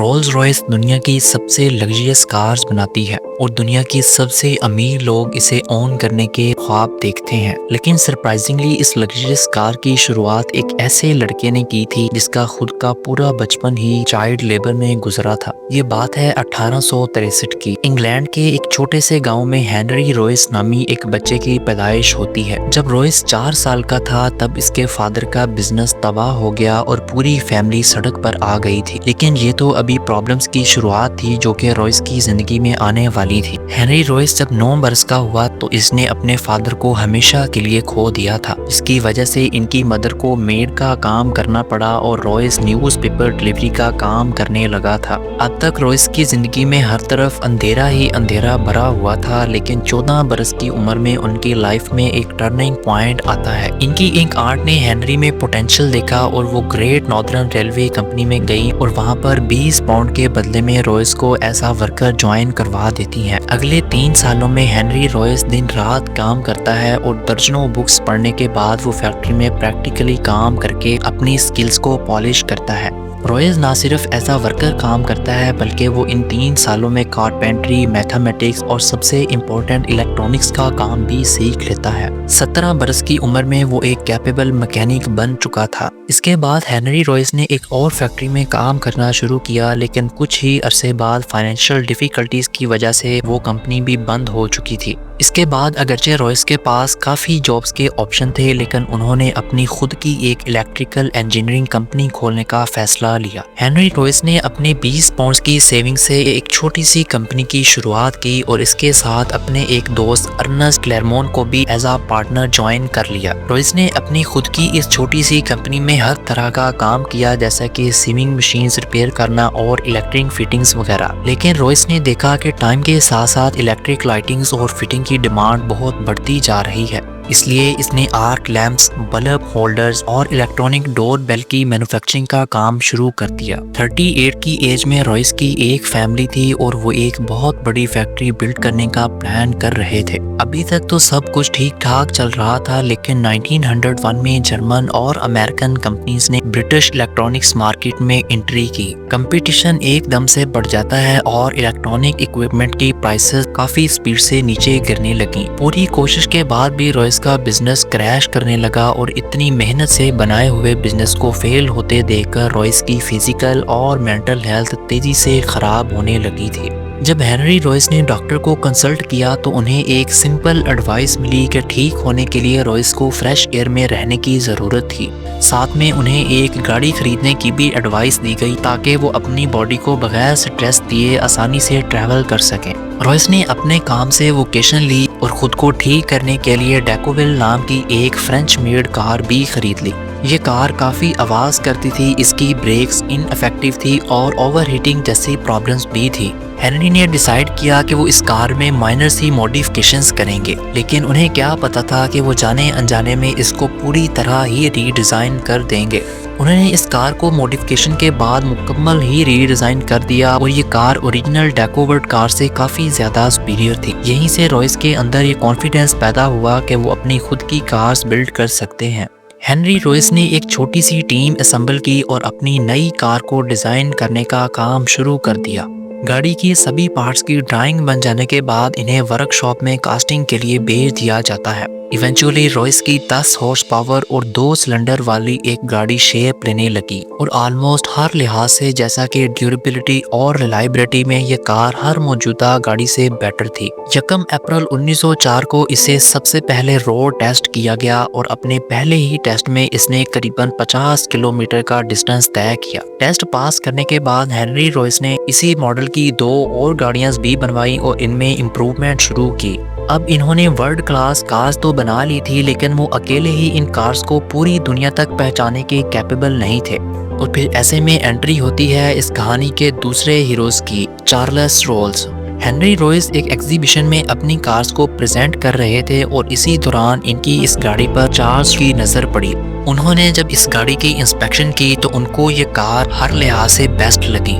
Rules رॉयस दुनिया की सबसे लग्जरियस कार्स बनाती है और दुनिया के सबसे अमीर लोग इसे ओन करने के ख्वाब देखते हैं। लेकिन सरप्राइजिंगली इस लग्जरियस कार की शुरुआत एक ऐसे लड़के ने की थी जिसका खुद का पूरा बचपन ही चाइल्ड लेबर में गुजरा था। ये बात है 1863 की। इंग्लैंड के एक छोटे से गांव में हेनरी रॉयस नामी एक बच्चे की पैदाइश होती है। जब रॉयस 4 साल का था तब इसके फादर का बिजनेस तबाह हो गया और पूरी फैमिली सड़क पर आ गई थी। लेकिन ये तो अभी प्रॉब्लम्स की शुरुआत थी जो कि रॉयस की जिंदगी में आने वाली थी। हेनरी रॉयस जब 9 बरस का हुआ तो इसने अपने फादर को हमेशा के लिए खो दिया था, जिसकी वजह से इनकी मदर को मेड का काम करना पड़ा और रॉयस न्यूज़पेपर डिलीवरी का काम करने लगा था। अब तक रॉयस की जिंदगी में हर तरफ अंधेरा ही अंधेरा भरा हुआ था, लेकिन 14 बरस की उम्र में उनकी लाइफ में एक टर्निंग पॉइंट आता है। इनकी एक आंट ने हेनरी में पोटेंशियल देखा और वो ग्रेट नॉर्दर्न रेलवे कंपनी में गई और वहाँ पर 20 पाउंड के बदले में रॉयस को ऐसा वर्कर ज्वाइन करवा देती हैं। अगले 3 सालों में हेनरी रॉयस दिन रात काम करता है और दर्जनों बुक्स पढ़ने के बाद वो फैक्ट्री में प्रैक्टिकली काम करके अपनी स्किल्स को पॉलिश करता है। रॉयस ना सिर्फ ऐसा वर्कर काम करता है बल्कि वो इन 3 सालों में कारपेंट्री, मैथमेटिक्स और सबसे इम्पोर्टेंट इलेक्ट्रॉनिक्स का काम भी सीख लेता है। 17 बरस की उम्र में वो एक कैपेबल मैकेनिक बन चुका था। इसके बाद हेनरी रॉयस ने एक और फैक्ट्री में काम करना शुरू किया, लेकिन कुछ ही अरसे बाद फाइनेंशियल डिफिकल्टीज की वजह से वो कंपनी भी बंद हो चुकी थी। इसके बाद अगरचे रॉयस के पास काफ़ी जॉब्स के ऑप्शन थे, लेकिन उन्होंने अपनी खुद की एक इलेक्ट्रिकल इंजीनियरिंग कंपनी खोलने का फैसला लिया। हेनरी रॉयस ने अपने 20 पाउंड की सेविंग से एक छोटी सी कंपनी की शुरुआत की और इसके साथ अपने एक दोस्त अर्नेस्ट क्लेरमोंट को भी एज अ पार्टनर ज्वाइन कर लिया। रॉयस ने अपनी खुद की इस छोटी सी कंपनी में हर तरह का काम किया, जैसा कि सीविंग मशीन्स रिपेयर करना और इलेक्ट्रिक फिटिंग्स वगैरह। लेकिन रॉयस ने देखा कि टाइम के साथ साथ इलेक्ट्रिक लाइटिंग्स और फिटिंग की डिमांड बहुत बढ़ती जा रही है, इसलिए इसने आर्क लैंप्स, बल्ब होल्डर्स और इलेक्ट्रॉनिक डोर बेल की मैन्युफैक्चरिंग का काम शुरू कर दिया। 38 की एज में रॉयस की एक फैमिली थी और वो एक बहुत बड़ी फैक्ट्री बिल्ड करने का प्लान कर रहे थे। अभी तक तो सब कुछ ठीक ठाक चल रहा था, लेकिन 1901 में जर्मन और अमेरिकन कंपनीज ने ब्रिटिश इलेक्ट्रॉनिक्स मार्केट में एंट्री की। कंपटीशन एकदम से बढ़ जाता है और इलेक्ट्रॉनिक इक्विपमेंट की प्राइसेस काफी स्पीड से नीचे गिरने लगी। पूरी कोशिश के बाद भी रॉयस का बिजनेस क्रैश करने लगा और इतनी मेहनत से बनाए हुए बिजनेस को फेल होते देखकर रॉयस की फिजिकल और मेंटल हेल्थ तेजी से खराब होने लगी थी। जब हेनरी रॉयस ने डॉक्टर को कंसल्ट किया तो उन्हें एक सिंपल एडवाइस मिली कि ठीक होने के लिए रॉयस को फ्रेश एयर में रहने की ज़रूरत थी। साथ में उन्हें एक गाड़ी खरीदने की भी एडवाइस दी गई ताकि वो अपनी बॉडी को बगैर स्ट्रेस दिए आसानी से ट्रैवल कर सकें। रॉयस ने अपने काम से वोकेशन ली और खुद को ठीक करने के लिए डेकोविल नाम की एक फ्रेंच मेड कार भी खरीद ली। ये कार काफ़ी आवाज़ करती थी, इसकी ब्रेक्स इनफेक्टिव थी और ओवरहीटिंग जैसी प्रॉब्लम्स भी थी। हेनरी ने डिसाइड किया कि वो इस कार में माइनर सी मॉडिफिकेशंस करेंगे, लेकिन उन्हें क्या पता था कि वो जाने अनजाने में इसको पूरी तरह ही रीडिज़ाइन कर देंगे। उन्होंने इस कार को मॉडिफिकेशन के बाद मुकम्मल ही रीडिज़ाइन कर दिया और ये कार ओरिजिनल डेकोवर्ड कार से काफ़ी ज़्यादा सुपीरियर थी। यहीं से रॉयस के अंदर ये कॉन्फिडेंस पैदा हुआ कि वो अपनी खुद की कार्स बिल्ड कर सकते हैं। हेनरी रॉयस ने एक छोटी सी टीम असेंबल की और अपनी नई कार को डिज़ाइन करने का काम शुरू कर दिया। गाड़ी की सभी पार्ट्स की ड्राइंग बन जाने के बाद इन्हें वर्कशॉप में कास्टिंग के लिए भेज दिया जाता है। इवेंचुअली रॉयस की 10 हॉर्स पावर और 2 सिलेंडर वाली एक गाड़ी शेप लेने लगी और ऑलमोस्ट हर लिहाज से, जैसा कि ड्यूरेबिलिटी और रिलायबिलिटी में ये कार हर मौजूदा गाड़ी से बेटर थी। 1 अप्रैल 1904 को इसे सबसे पहले रोड टेस्ट किया गया और अपने पहले ही टेस्ट में इसने करीबन 50 किलोमीटर का डिस्टेंस तय किया। टेस्ट पास करने के बाद हेनरी रॉयस ने इसी मॉडल की 2 और गाड़ियां भी बनवाई और इनमें इम्प्रूवमेंट शुरू की। अब इन्होंने वर्ल्ड क्लास कार्स तो बना ली थी, लेकिन वो अकेले ही इन कार्स को पूरी दुनिया तक पहुंचाने के कैपेबल नहीं थे। और फिर ऐसे में एंट्री होती है इस कहानी के दूसरे हीरोज की, चार्ल्स रोल्स। हेनरी रॉयस एक एग्जीबिशन में अपनी कार्स को प्रेजेंट कर रहे थे और इसी दौरान इनकी इस गाड़ी पर चार्ल्स की नज़र पड़ी। उन्होंने जब इस गाड़ी की इंस्पेक्शन की तो उनको ये कार हर लिहाज से बेस्ट लगी।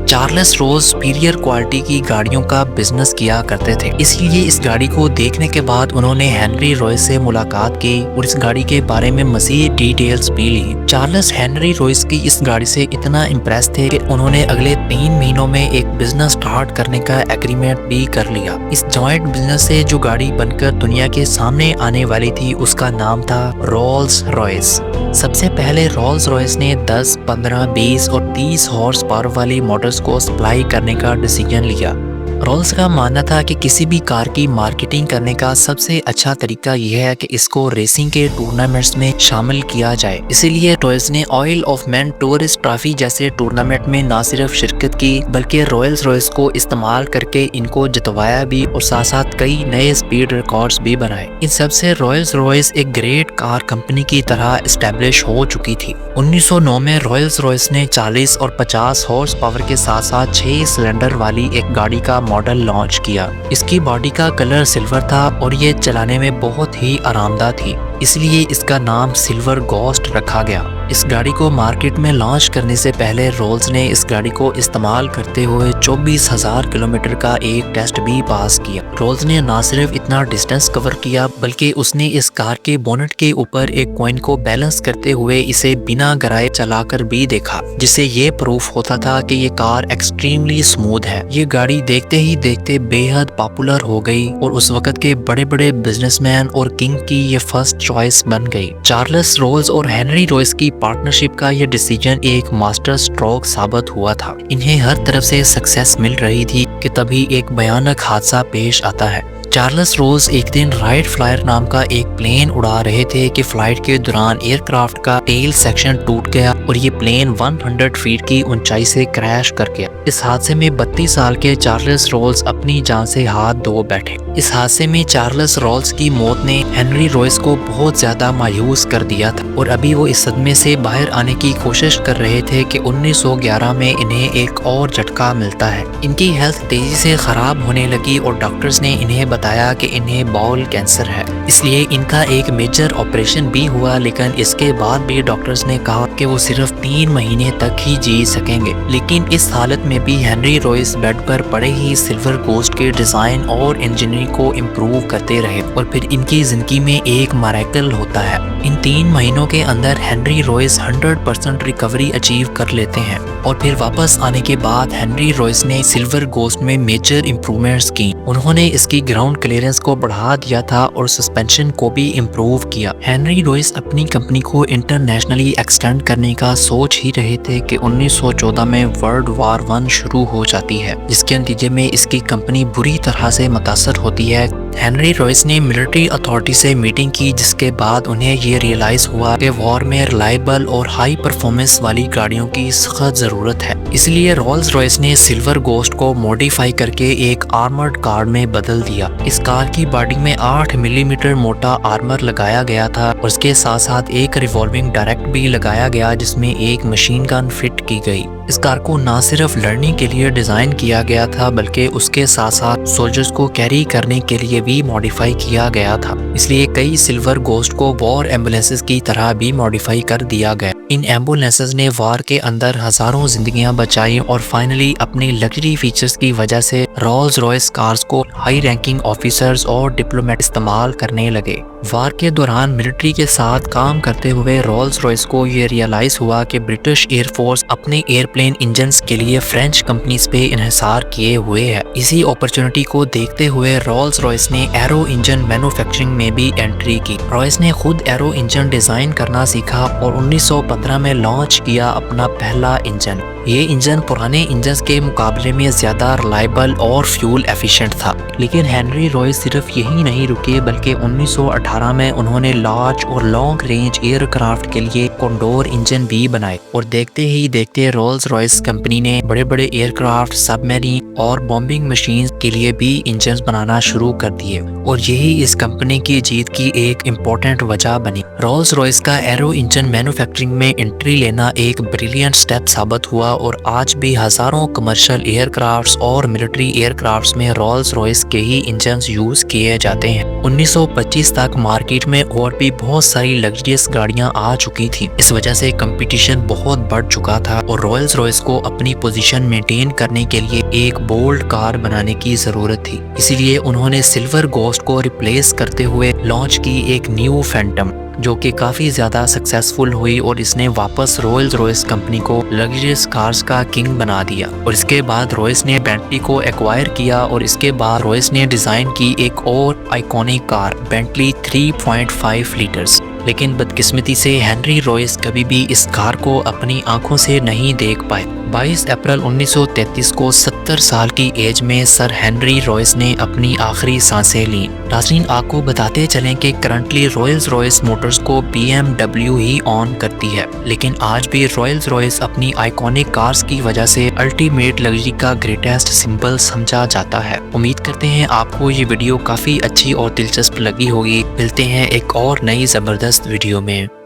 चार्ल्स रोज सुपीरियर क्वालिटी की गाड़ियों का बिजनेस किया करते थे, इसलिए इस गाड़ी को देखने के बाद उन्होंने हेनरी रॉयस से मुलाकात की और इस गाड़ी के बारे में मज़ीद डिटेल्स भी ली। चार्ल्स हेनरी रॉयस की इस गाड़ी से इतना इम्प्रेस थे कि उन्होंने अगले 3 महीनों में एक बिजनेस स्टार्ट करने का एग्रीमेंट भी कर लिया। इस जॉइंट बिजनेस से जो गाड़ी बनकर दुनिया के सामने आने वाली थी उसका नाम था रोल्स रॉयस। सबसे पहले रोल्स रॉयस ने 10, 15, 20 और 30 हॉर्स पावर वाली मोटर्स को सप्लाई करने का डिसीजन लिया। रोल्स का मानना था कि किसी भी कार की मार्केटिंग करने का सबसे अच्छा तरीका यह है कि इसको रेसिंग के टूर्नामेंट्स में शामिल किया जाए। इसीलिए रॉयल्स ने oil of man tourist trophy जैसे टूर्नामेंट में न सिर्फ शिरकत की बल्कि रॉयल्स रॉयस को इस्तेमाल करके इनको जितवाया भी और साथ साथ कई नए स्पीड रिकॉर्ड्स भी बनाए। इन सबसे रॉयल्स रॉयस एक ग्रेट कार कंपनी की तरह एस्टेब्लिश हो चुकी थी। 1909 में रॉयल्स रॉयस ने 40 और 50 हॉर्स पावर के साथ साथ 6 सिलेंडर वाली एक गाड़ी का मॉडल लॉन्च किया। इसकी बॉडी का कलर सिल्वर था और ये चलाने में बहुत ही आरामदायक थी, इसलिए इसका नाम सिल्वर गोस्ट रखा गया। इस गाड़ी को मार्केट में लॉन्च करने से पहले रोल्स ने इस गाड़ी को इस्तेमाल करते हुए 24,000 किलोमीटर का एक टेस्ट भी पास किया। रोल्स ने न सिर्फ इतना डिस्टेंस कवर किया बल्कि उसने इस कार के बोनेट के ऊपर एक कॉइन को बैलेंस करते हुए इसे बिना गिराए चलाकर भी देखा, जिससे ये प्रूफ होता था कि ये कार एक्सट्रीमली स्मूथ है। ये गाड़ी देखते ही देखते बेहद पॉपुलर हो गई और उस वक्त के बड़े बड़े बिजनेसमैन और किंग की ये फर्स्ट चॉइस बन गई। चार्ल्स रोल्स और हेनरी रॉयस की पार्टनरशिप का ये डिसीजन एक मास्टर स्ट्रोक साबित हुआ था। इन्हें हर तरफ से सक्सेस मिल रही थी कि तभी एक भयानक हादसा पेश आता है। चार्ल्स रोज एक दिन राइट फ्लायर नाम का एक प्लेन उड़ा रहे थे कि फ्लाइट के दौरान एयरक्राफ्ट का टेल सेक्शन टूट गया और ये प्लेन 100 फीट की ऊंचाई से क्रैश कर गया। इस हादसे में 32 साल के चार्ल्स रोल्स अपनी जान से हाथ धो बैठे। इस हादसे में चार्ल्स रोल्स की मौत ने हेनरी रॉयस को बहुत ज्यादा मायूस कर दिया था और अभी वो इस सदमे से बाहर आने की कोशिश कर रहे थे कि 1911 में इन्हें एक और झटका मिलता है। इनकी हेल्थ तेजी से खराब होने लगी और डॉक्टर्स ने इन्हें बताया कि इन्हें बाउल कैंसर है, इसलिए इनका एक मेजर ऑपरेशन भी हुआ। लेकिन इसके बाद भी डॉक्टर्स ने कहा कि वो सिर्फ 3 महीने तक ही जी सकेंगे। लेकिन इस हालत में भी हेनरी रॉयस बेड पर पड़े ही सिल्वर गोस्ट के डिजाइन और इंजीनियरिंग को इम्प्रूव करते रहे और फिर इनकी जिंदगी में एक मिरेकल होता है। इन 3 महीनों के अंदर हेनरी रॉयस 100% रिकवरी अचीव कर लेते हैं और फिर वापस आने के बाद हेनरी रॉयस ने सिल्वर गोस्ट में मेजर इम्प्रूवमेंट्स की। उन्होंने इसकी ग्राउंड क्लियरेंस को बढ़ा दिया था और सस्पेंशन को भी इम्प्रूव किया। हेनरी रॉयस अपनी कंपनी को इंटरनेशनली एक्सटेंड करने का सोच ही रहे थे कि 1914 में वर्ल्ड वार 1 शुरू हो जाती है, जिसके नतीजे में इसकी कंपनी बुरी तरह से मुतासर होती है। हेनरी रॉयस ने मिलिट्री अथॉरिटी से मीटिंग की, जिसके बाद उन्हें ये रियलाइज हुआ कि वॉर में रिलायबल और हाई परफॉर्मेंस वाली गाड़ियों की सख्त जरूरत है। इसलिए रोल्स रॉयस ने सिल्वर गोस्ट को मॉडिफाई करके एक आर्मर्ड कार में बदल दिया। इस कार की बॉडी में 8 मिलीमीटर मोटा आर्मर लगाया गया था और उसके साथ साथ एक रिवॉल्विंग डायरेक्ट भी लगाया गया, जिसमें एक मशीन गन फिट की गई। इस कार को न सिर्फ लड़ने के लिए डिजाइन किया गया था बल्कि उसके साथ साथ सोल्जर्स को कैरी करने के लिए भी मॉडिफाई किया गया था। इसलिए कई सिल्वर गोस्ट को वॉर एम्बुलेंसेस की तरह भी मॉडिफाई कर दिया गया। इन एम्बुलेंसेस ने वार के अंदर हजारों जिंदगियां बचाई और फाइनली अपनी लग्जरी फीचर्स की वजह से रोल्स रॉयस कार्स को हाई रैंकिंग ऑफिसर्स और डिप्लोमेट इस्तेमाल करने लगे। वार के दौरान मिलिट्री के साथ काम करते हुए रोल्स रॉयस को ये रियलाइज हुआ कि ब्रिटिश एयरफोर्स अपने एयरप्लेन इंजन्स के लिए फ्रेंच कंपनीज पे इन्हिसार किए हुए है। इसी अपॉर्चुनिटी को देखते हुए रोल्स रॉयस ने एरो इंजन मैन्युफैक्चरिंग में भी एंट्री की। रॉयस ने खुद एरो इंजन डिजाइन करना सीखा और 1915 में लॉन्च किया अपना पहला इंजन। ये इंजन पुराने इंजन के मुकाबले में ज्यादा रिलायबल और फ्यूल एफिशिएंट था। लेकिन हेनरी रॉयस सिर्फ यही नहीं रुके बल्कि 1918 में उन्होंने लार्ज और लॉन्ग रेंज एयरक्राफ्ट के लिए कॉन्डोर इंजन भी बनाए और देखते ही देखते रोल्स रॉयस कंपनी ने बड़े बड़े एयरक्राफ्ट, सबमरीन और बॉम्बिंग मशीन के लिए भी इंजन बनाना शुरू कर दिए और यही इस कंपनी की जीत की एक इम्पोर्टेंट वजह बनी। रोल्स रॉयस का एरो इंजन मैन्युफैक्चरिंग में में एंट्री लेना एक ब्रिलियंट स्टेप साबित हुआ और आज भी हजारों कमर्शियल एयरक्राफ्ट्स और मिलिट्री एयरक्राफ्ट्स में रोल्स रॉयस के ही इंजन्स यूज किए जाते हैं। 1925 तक मार्केट में और भी बहुत सारी लग्जरियस गाड़ियां आ चुकी थी। इस वजह से कंपटीशन बहुत बढ़ चुका था और रॉयल्स रॉयस को अपनी पोजीशन मेंटेन करने के लिए एक बोल्ड कार बनाने की जरूरत थी। इसीलिए उन्होंने सिल्वर गोस्ट को रिप्लेस करते हुए लॉन्च की एक न्यू फैंटम, जो कि काफ़ी ज़्यादा सक्सेसफुल हुई और इसने वापस रॉयल्स रॉयस कंपनी को लग्जरियस कार्स का किंग बना दिया। और इसके बाद रॉयस ने बेंटली को एक्वायर किया और इसके बाद रॉयस ने डिज़ाइन की एक और आइकॉनिक कार बेंटली 3.5 लीटर्स। लेकिन बदकिस्मती से हेनरी रॉयस कभी भी इस कार को अपनी आंखों से नहीं देख पाए। 22 अप्रैल 1933 को 70 साल की एज में सर हेनरी रॉयस ने अपनी आखिरी सांसें लीं। नाज़रीन, आपको बताते चलें कि करंटली रॉयल्स रॉयस मोटर्स को BMW ही ऑन करती है, लेकिन आज भी रॉयल्स रॉयस अपनी आइकॉनिक कार्स की वजह से अल्टीमेट लग्जरी का ग्रेटेस्ट सिंबल समझा जाता है। उम्मीद करते हैं आपको ये वीडियो काफ़ी अच्छी और दिलचस्प लगी होगी। मिलते हैं एक और नई ज़बरदस्त वीडियो में।